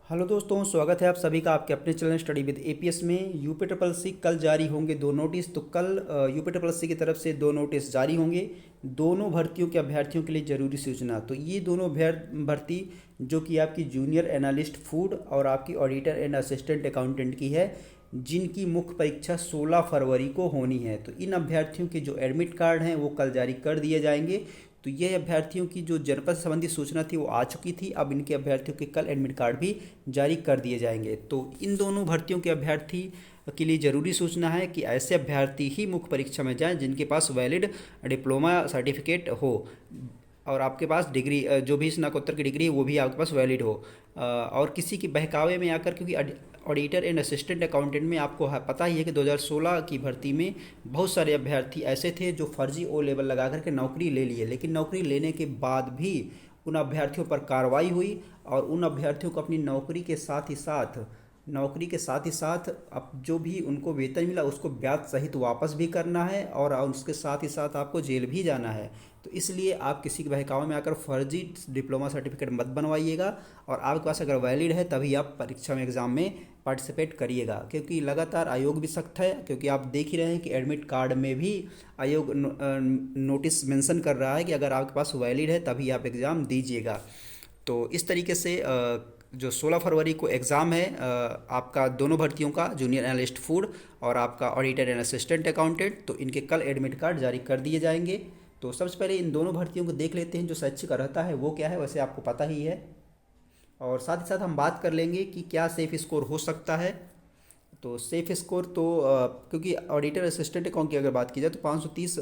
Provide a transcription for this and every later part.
Hello दोस्तों, स्वागत है आप सभी का आपके अपने चैनल स्टडी विद एपीएस में। यूपी ट्रिपल सी कल जारी होंगे दो नोटिस। तो कल यूपी ट्रिपल सी की तरफ से दो नोटिस जारी होंगे दोनों भर्तियों के अभ्यर्थियों के लिए ज़रूरी सूचना। तो ये दोनों भर्ती जो कि आपकी जूनियर एनालिस्ट फूड और आपकी ऑडिटर एंड असिस्टेंट अकाउंटेंट की है, जिनकी मुख्य परीक्षा 16 फरवरी को होनी है। तो इन अभ्यर्थियों के जो एडमिट कार्ड हैं वो कल जारी कर दिए जाएंगे। तो ये अभ्यर्थियों की जो जनपद संबंधी सूचना थी वो आ चुकी थी। अब इनके अभ्यर्थियों के कल एडमिट कार्ड भी जारी कर दिए जाएंगे। तो इन दोनों भर्तियों के अभ्यर्थी के लिए ज़रूरी सूचना है कि ऐसे अभ्यर्थी ही मुख्य परीक्षा में जाएं जिनके पास वैलिड डिप्लोमा सर्टिफिकेट हो और आपके पास डिग्री जो भी स्नातकोत्तर की डिग्री है वो भी आपके पास वैलिड हो। और किसी की बहकावे में आकर, क्योंकि ऑडिटर एंड असिस्टेंट अकाउंटेंट में आपको पता ही है कि 2016 की भर्ती में बहुत सारे अभ्यर्थी ऐसे थे जो फर्जी ओ लेवल लगा करके नौकरी ले लिए, लेकिन नौकरी लेने के बाद भी उन अभ्यर्थियों पर कार्रवाई हुई और उन अभ्यर्थियों को अपनी नौकरी के साथ ही साथ अब जो भी उनको वेतन मिला उसको ब्याज सहित वापस भी करना है और उसके साथ ही साथ आपको जेल भी जाना है। तो इसलिए आप किसी के बहकावे में आकर फर्जी डिप्लोमा सर्टिफिकेट मत बनवाइएगा और आपके पास अगर वैलिड है तभी आप परीक्षा में एग्ज़ाम में पार्टिसिपेट करिएगा, क्योंकि लगातार आयोग भी सख्त है। क्योंकि आप देख ही रहे हैं कि एडमिट कार्ड में भी आयोग नोटिस मेंशन कर रहा है कि अगर आपके पास वैलिड है तभी आप एग्ज़ाम दीजिएगा। तो इस तरीके से जो 16 फरवरी को एग्ज़ाम है आपका दोनों भर्तियों का, जूनियर एनालिस्ट फूड और आपका ऑडिटर एंड असिस्टेंट अकाउंटेंट, तो इनके कल एडमिट कार्ड जारी कर दिए जाएंगे। तो सबसे पहले इन दोनों भर्तियों को देख लेते हैं। जो शैक्षिक अर्हता है वो क्या है, वैसे आपको पता ही है, और साथ ही साथ हम बात कर लेंगे कि क्या सेफ स्कोर हो सकता है। तो सेफ स्कोर तो क्योंकि ऑडिटर असिस्टेंट अकाउंट की अगर बात की जाए तो 530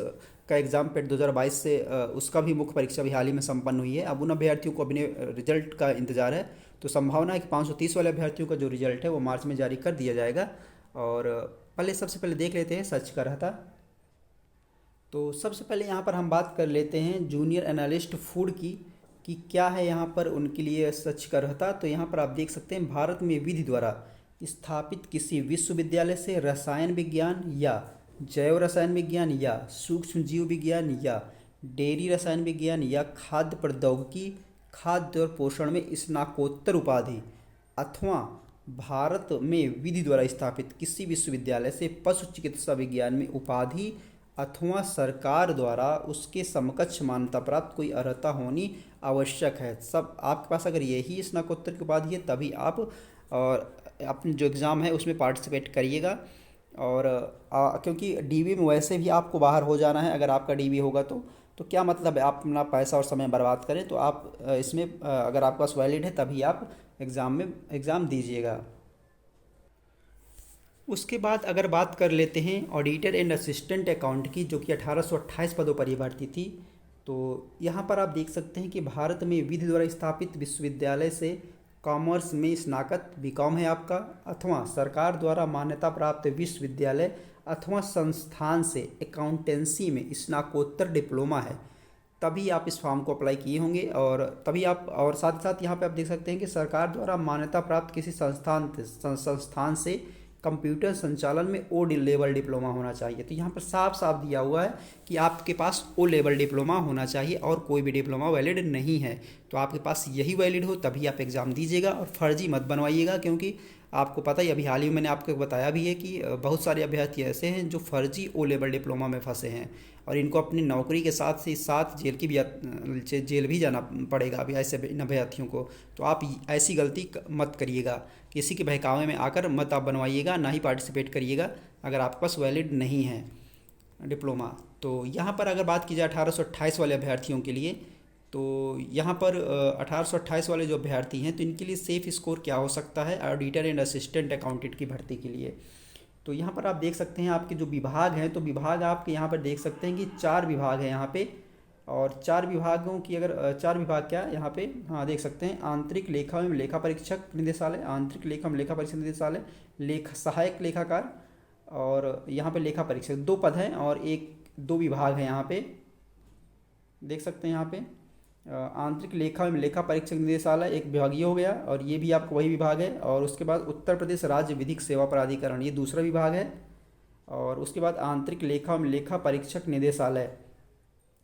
का एग्ज़ाम पेड 2022 से उसका भी मुख्य परीक्षा भी हाल ही में संपन्न हुई है। अब उन अभ्यर्थियों को अपने रिजल्ट का इंतज़ार है। तो संभावना है कि 530 वाले अभ्यर्थियों का जो रिजल्ट है वो मार्च में जारी कर दिया जाएगा। और सबसे पहले देख लेते हैं सच का रहता। तो सबसे पहले यहाँ पर हम बात कर लेते हैं जूनियर एनालिस्ट फूड की कि क्या है यहाँ पर उनके लिए सच का रहता। तो यहाँ पर आप देख सकते हैं, भारत में विधि द्वारा स्थापित किसी विश्वविद्यालय से रसायन विज्ञान या जैव रसायन विज्ञान या सूक्ष्म जीव विज्ञान या डेयरी रसायन विज्ञान या खाद्य प्रौद्योगिकी, खाद्य और पोषण में स्नातकोत्तर उपाधि, अथवा भारत में विधि द्वारा स्थापित किसी विश्वविद्यालय से पशु चिकित्सा विज्ञान में उपाधि अथवा सरकार द्वारा उसके समकक्ष मान्यता प्राप्त कोई अर्हता होनी आवश्यक है। सब आपके पास अगर यही स्नातकोत्तर की उपाधि है तभी आप और अपने जो एग्ज़ाम है उसमें पार्टिसिपेट करिएगा। और क्योंकि डीवी में वैसे भी आपको बाहर हो जाना है। अगर आपका डीवी होगा तो क्या मतलब है आप अपना पैसा और समय बर्बाद करें। तो आप इसमें अगर आपके पास वैलिड है तभी आप एग्ज़ाम दीजिएगा। उसके बाद अगर बात कर लेते हैं ऑडिटर एंड असिस्टेंट अकाउंट की, जो कि 1828 पदों पर ये भर्ती थी। तो यहाँ पर आप देख सकते हैं कि भारत में विधि द्वारा स्थापित विश्वविद्यालय से कॉमर्स में स्नातक बीकॉम है आपका, अथवा सरकार द्वारा मान्यता प्राप्त विश्वविद्यालय अथवा संस्थान से अकाउंटेंसी में स्नातकोत्तर डिप्लोमा है, तभी आप इस फॉर्म को अप्लाई किए होंगे। और तभी आप, और साथ ही साथ यहाँ पे आप देख सकते हैं कि सरकार द्वारा मान्यता प्राप्त किसी संस्थान से कंप्यूटर संचालन में ओ लेवल डिप्लोमा होना चाहिए। तो यहाँ पर साफ साफ दिया हुआ है कि आपके पास ओ लेवल डिप्लोमा होना चाहिए और कोई भी डिप्लोमा वैलिड नहीं है। तो आपके पास यही वैलिड हो तभी आप एग्ज़ाम दीजिएगा और फर्जी मत बनवाइएगा, क्योंकि आपको पता ही, अभी हाल ही में मैंने आपको बताया भी है कि बहुत सारे अभ्यर्थी ऐसे हैं जो फर्जी ओ लेवल डिप्लोमा में फंसे हैं और इनको अपनी नौकरी के साथ ही साथ जेल भी जाना पड़ेगा अभी ऐसे इन अभ्यर्थियों को। तो आप ऐसी गलती मत करिएगा, किसी के बहकावे में आकर मत आप बनवाइएगा, ना ही पार्टिसिपेट करिएगा अगर आपके पास वैलिड नहीं है डिप्लोमा। तो यहाँ पर अगर बात की जाए 1828 वाले अभ्यर्थियों के लिए, तो यहाँ पर 1828 वाले जो अभ्यर्थी हैं तो इनके लिए सेफ स्कोर क्या हो सकता है ऑडिटर एंड असिस्टेंट अकाउंटेंट की भर्ती के लिए। तो यहाँ पर आप देख सकते हैं आपके जो विभाग हैं, तो विभाग आपके यहाँ पर देख सकते हैं कि 4 विभाग हैं यहाँ पे। और 4 विभागों की अगर 4 विभाग क्या है यहाँ पे, हाँ देख सकते हैं, आंतरिक लेखा एवं लेखा परीक्षक निदेशालय, आंतरिक लेखा एवं लेखा परीक्षक निदेशालय, सहायक लेखाकार, और यहाँ पे लेखा परीक्षक 2 पद हैं और 2 विभाग हैं यहाँ पे। देख सकते हैं यहाँ पे आंतरिक लेखा एवं लेखा परीक्षक निदेशालय एक विभागीय हो गया और ये भी आपका वही विभाग है। और उसके बाद उत्तर प्रदेश राज्य विधिक सेवा प्राधिकरण, ये दूसरा विभाग है। और उसके बाद आंतरिक लेखा एवं लेखा परीक्षक निदेशालय,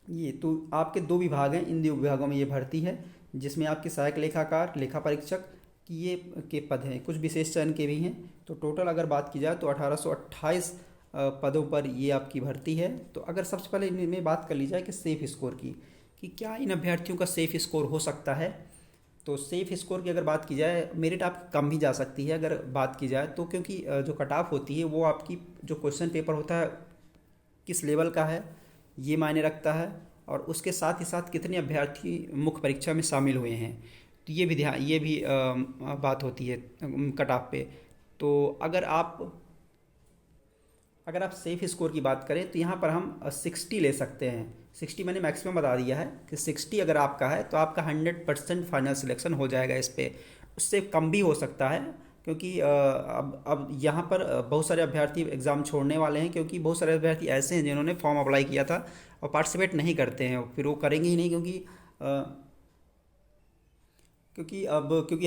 ये तो आपके 2 विभाग हैं। इन 2 विभागों में ये भर्ती है जिसमें आपके सहायक लेखाकार, लेखा परीक्षक कि ये के पद हैं, कुछ विशेष चयन के भी हैं। तो टोटल अगर बात की जाए तो 1828 पदों पर ये आपकी भर्ती है। तो अगर सबसे पहले इनमें बात कर ली जाए कि सेफ स्कोर की, कि क्या इन अभ्यर्थियों का सेफ स्कोर हो सकता है। तो सेफ स्कोर की अगर बात की जाए, मेरिट आपकी कम भी जा सकती है अगर बात की जाए तो, क्योंकि जो कट ऑफ होती है वो आपकी जो क्वेश्चन पेपर होता है किस लेवल का है ये मायने रखता है, और उसके साथ ही साथ कितने अभ्यर्थी मुख्य परीक्षा में शामिल हुए हैं, तो ये भी बात होती है कट ऑफ पे। तो अगर आप सेफ स्कोर की बात करें तो यहाँ पर हम 60 ले सकते हैं। 60 मैंने मैक्सिमम बता दिया है कि 60 अगर आपका है तो आपका 100% फाइनल सिलेक्शन हो जाएगा इस पर। उससे कम भी हो सकता है, क्योंकि अब यहाँ पर बहुत सारे अभ्यर्थी एग्ज़ाम छोड़ने वाले हैं, क्योंकि बहुत सारे अभ्यर्थी ऐसे हैं जिन्होंने फॉर्म अप्लाई किया था और पार्टिसिपेट नहीं करते हैं, फिर वो करेंगे ही नहीं, क्योंकि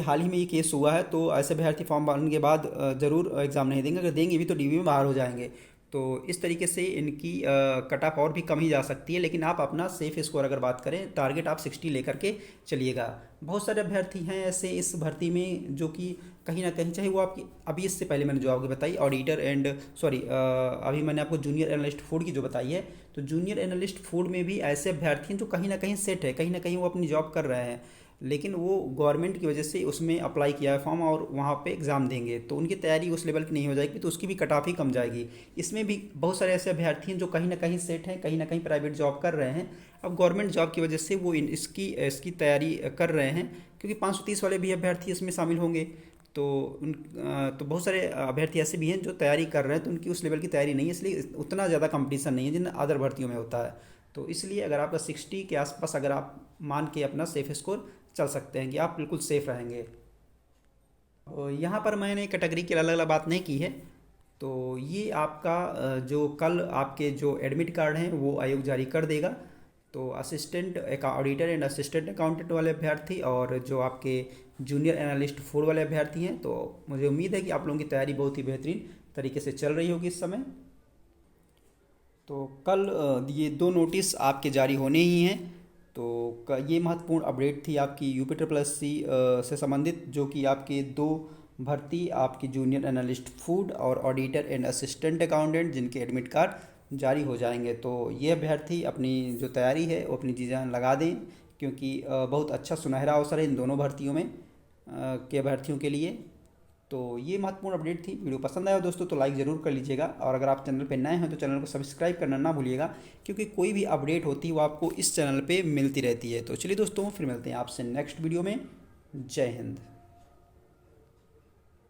हाल ही में ये केस हुआ है। तो ऐसे अभ्यर्थी फॉर्म भरने के बाद ज़रूर एग्ज़ाम नहीं देंगे, अगर देंगे भी तो डीबी में बाहर हो जाएंगे। तो इस तरीके से इनकी कट ऑफ और भी कम ही जा सकती है, लेकिन आप अपना सेफ स्कोर अगर बात करें, टारगेट आप 60 लेकर के चलिएगा। बहुत सारे अभ्यर्थी हैं ऐसे इस भर्ती में जो कि कहीं ना कहीं, चाहे वो आपकी अभी इससे पहले मैंने जो आपको बताई ऑडिटर एंड सॉरी अभी मैंने आपको जूनियर एनालिस्ट फूड की जो बताई है, तो जूनियर एनालिस्ट फूड में भी ऐसे अभ्यर्थी हैं जो कहीं ना कहीं सेट है, कहीं ना कहीं वो अपनी जॉब कर रहे हैं, लेकिन वो गवर्नमेंट की वजह से उसमें अप्लाई किया है फॉर्म और वहाँ पे एग्ज़ाम देंगे, तो उनकी तैयारी उस लेवल की नहीं हो जाएगी, तो उसकी भी कट ऑफ ही कम जाएगी। इसमें भी बहुत सारे ऐसे अभ्यर्थी हैं जो कहीं ना कहीं सेट हैं, कहीं ना कहीं प्राइवेट जॉब कर रहे हैं, अब गवर्नमेंट जॉब की वजह से वो इसकी तैयारी कर रहे हैं, क्योंकि 530 वाले भी अभ्यर्थी इसमें शामिल होंगे। तो तो बहुत सारे अभ्यर्थी ऐसे भी हैं जो तैयारी कर रहे हैं, तो उनकी उस लेवल की तैयारी नहीं है, इसलिए उतना ज़्यादा कंपटीशन नहीं है जिन अदर भर्तियों में होता है। तो इसलिए अगर आपका 60 के आसपास अगर आप मान के अपना सेफ स्कोर चल सकते हैं कि आप बिल्कुल सेफ रहेंगे। और यहाँ पर मैंने कैटेगरी की अलग अलग बात नहीं की है। तो ये आपका जो कल आपके जो एडमिट कार्ड हैं वो आयोग जारी कर देगा। तो assistant auditor and assistant accountant वाले अभ्यर्थी और जो आपके जूनियर एनालिस्ट 4 वाले अभ्यर्थी हैं, तो मुझे उम्मीद है कि आप लोगों की तैयारी बहुत ही बेहतरीन तरीके से चल रही होगी इस समय। तो कल ये 2 नोटिस आपके जारी होने ही हैं। तो ये महत्वपूर्ण अपडेट थी आपकी UP+C से संबंधित, जो कि आपके 2 भर्ती आपकी जूनियर एनालिस्ट फूड और ऑडिटर एंड असिस्टेंट अकाउंटेंट जिनके एडमिट कार्ड जारी हो जाएंगे। तो ये अभ्यर्थी अपनी जो तैयारी है वो अपनी जी जान लगा दें, क्योंकि बहुत अच्छा सुनहरा अवसर है इन दोनों भर्तियों में के अभ्यर्थियों के लिए। तो ये महत्वपूर्ण अपडेट थी। वीडियो पसंद आया दोस्तों तो लाइक ज़रूर कर लीजिएगा, और अगर आप चैनल पर नए हैं तो चैनल को सब्सक्राइब करना ना भूलिएगा, क्योंकि कोई भी अपडेट होती है वो आपको इस चैनल पे मिलती रहती है। तो चलिए दोस्तों, फिर मिलते हैं आपसे नेक्स्ट वीडियो में। जय हिंद।